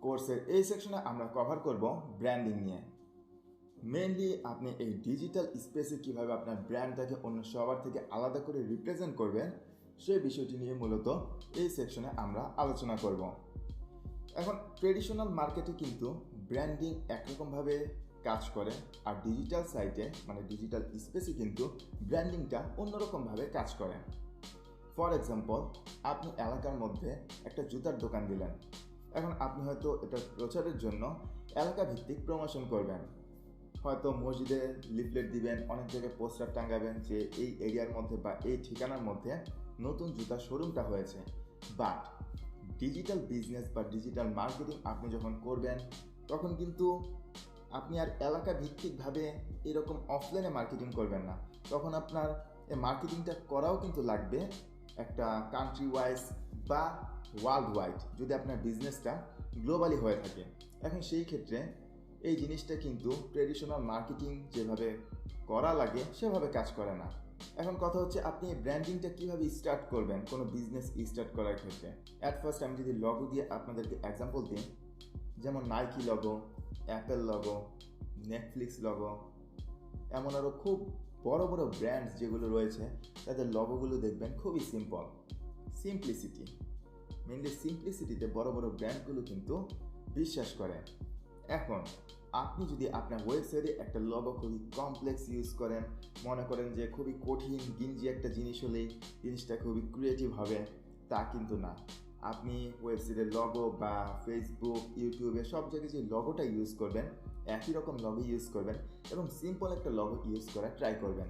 কোর্সের এই সেকশনে আমরা কভার করব ব্র্যান্ডিং নিয়ে। মেইনলি আপনি এই ডিজিটাল স্পেসে কিভাবে আপনার ব্র্যান্ডটাকে অন্য সবার থেকে আলাদা করে রিপ্রেজেন্ট করবেন সেই বিষয়টি নিয়ে মূলত এই সেকশনে আমরা আলোচনা করব। এখন ট্রেডিশনাল মার্কেটে কিন্তু ব্র্যান্ডিং একরকমভাবে কাজ করে, আর ডিজিটাল সাইটে মানে ডিজিটাল স্পেসে কিন্তু ব্র্যান্ডিংটা অন্যরকমভাবে কাজ করে। ফর এক্সাম্পল, আপনি এলাকার মধ্যে একটা জুতার দোকান দিলেন। এখন আপনি হয়তো এটা প্রচারের জন্য এলাকা ভিত্তিক প্রমোশন করবেন, হয়তো মসজিদে লিফলেট দিবেন, অনেক জায়গায় পোস্টার টাঙ্গাবেন যে এই এরিয়ার মধ্যে বা এই ঠিকানার মধ্যে নতুন জুতার শোরুমটা হয়েছে। বাট ডিজিটাল বিজনেস বা ডিজিটাল মার্কেটিং আপনি যখন করবেন তখন কিন্তু আপনি আর এলাকা ভিত্তিকভাবে এরকম অফলাইনে মার্কেটিং করবেন না। তখন আপনার এই মার্কেটিংটা করাও কিন্তু লাগবে একটা কান্ট্রি ওয়াইজ বা ওয়ার্ল্ড ওয়াইড, যদি আপনার বিজনেসটা গ্লোবালি হয়ে থাকে। এখন সেই ক্ষেত্রে এই জিনিসটা কিন্তু ট্রেডিশনাল মার্কেটিং যেভাবে করা লাগে সেভাবে কাজ করে না। এখন কথা হচ্ছে আপনি ব্র্যান্ডিংটা কীভাবে স্টার্ট করবেন কোনো বিজনেস স্টার্ট করার ক্ষেত্রে। অ্যাট ফার্স্ট আমি যদি লগো দিয়ে আপনাদেরকে এক্সাম্পল দিই, যেমন Nike logo, Apple logo, Netflix logo, এমন আরও খুব বড় বড় ব্র্যান্ডস যেগুলো রয়েছে তাদের লগোগুলো দেখবেন খুবই সিম্পলিসিটি। মেনলি সিম্পলিসিটিতে বড় বড় ব্র্যান্ডগুলো কিন্তু বিশ্বাস করে। এখন আপনি যদি আপনার ওয়েবসাইটে একটা লগো খুবই কমপ্লেক্স ইউজ করেন, মনে করেন যে খুবই কঠিন গিঞ্জি একটা জিনিস হলেই জিনিসটা খুবই ক্রিয়েটিভ হবে, তা কিন্তু না। আপনি ওয়েবসাইটের লগো বা ফেসবুক, ইউটিউবে সব জায়গায় যে লগোটা ইউজ করবেন একই রকম লগো ইউজ করবেন এবং সিম্পল একটা লগো ইউজ করার ট্রাই করবেন।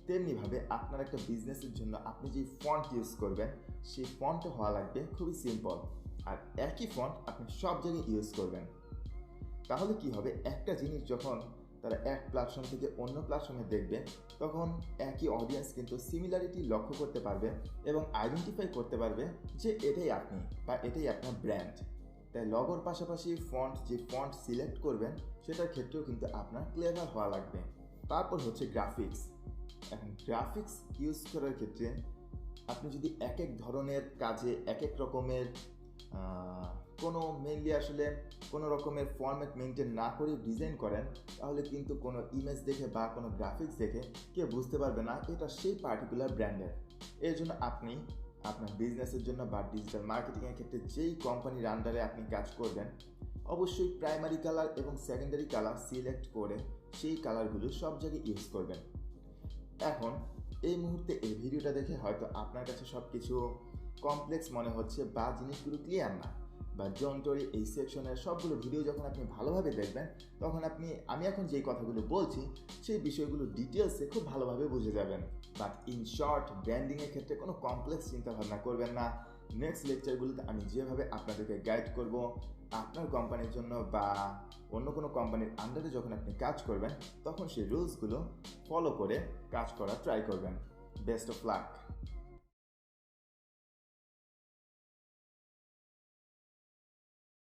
তেমনিভাবে আপনার একটা বিজনেসের জন্য আপনি যে ফন্ট ইউজ করবেন সেই ফন্টটা হওয়া লাগবে খুবই সিম্পল, আর একই ফন্ট আপনি সব জায়গায় ইউজ করবেন। তাহলে কি হবে, একটা জিনিস যখন তারা এক প্ল্যাটফর্ম থেকে অন্য প্ল্যাটফর্মে দেখবে তখন একই অডিয়েন্স কিন্তু সিমিলারিটি লক্ষ্য করতে পারবে এবং আইডেন্টিফাই করতে পারবে যে এটাই আপনি বা এটাই আপনার ব্র্যান্ড। তাই লগোর পাশাপাশি যে ফন্ট সিলেক্ট করবেন সেটার ক্ষেত্রেও কিন্তু আপনার ক্লেভার হওয়া লাগবে। তারপর হচ্ছে গ্রাফিক্স। এখন গ্রাফিক্স ইউজ করার ক্ষেত্রে আপনি যদি এক এক ধরনের কাজে এক এক রকমের কোনো রকমের ফরম্যাট মেনটেন না করে ডিজাইন করেন, তাহলে কিন্তু কোনো ইমেজ দেখে বা কোনো গ্রাফিক্স দেখে কেউ বুঝতে পারবে না এটা সেই পার্টিকুলার ব্র্যান্ডের। এর জন্য আপনি আপনার বিজনেসের জন্য বা ডিজিটাল মার্কেটিংয়ের ক্ষেত্রে যেই কোম্পানির আন্ডারে আপনি কাজ করবেন অবশ্যই প্রাইমারি কালার এবং সেকেন্ডারি কালার সিলেক্ট করে সেই কালারগুলো সব জায়গায় ইউজ করবেন। এখন এই মুহূর্তে এই ভিডিওটা দেখে হয়তো আপনার কাছে সব কিছু কমপ্লেক্স মনে হচ্ছে বা জিনিসগুলো ক্লিয়ার না, বা জন্টরি এই সেকশনের সবগুলো ভিডিও যখন আপনি ভালোভাবে দেখবেন তখন আমি এখন যেই কথাগুলো বলছি সেই বিষয়গুলো ডিটেলসে খুব ভালোভাবে বুঝে যাবেন। বাট ইন শর্ট, ব্র্যান্ডিংয়ের ক্ষেত্রে কোনো কমপ্লেক্স চিন্তাভাবনা করবেন না। নেক্সট লেকচারগুলোতে আমি যেভাবে আপনাদেরকে গাইড করব আপনার কোম্পানির জন্য বা অন্য কোনো কোম্পানির আন্ডারে যখন আপনি কাজ করবেন তখন সেই রুলসগুলো ফলো করে কাজ করার ট্রাই করবেন। Best of luck.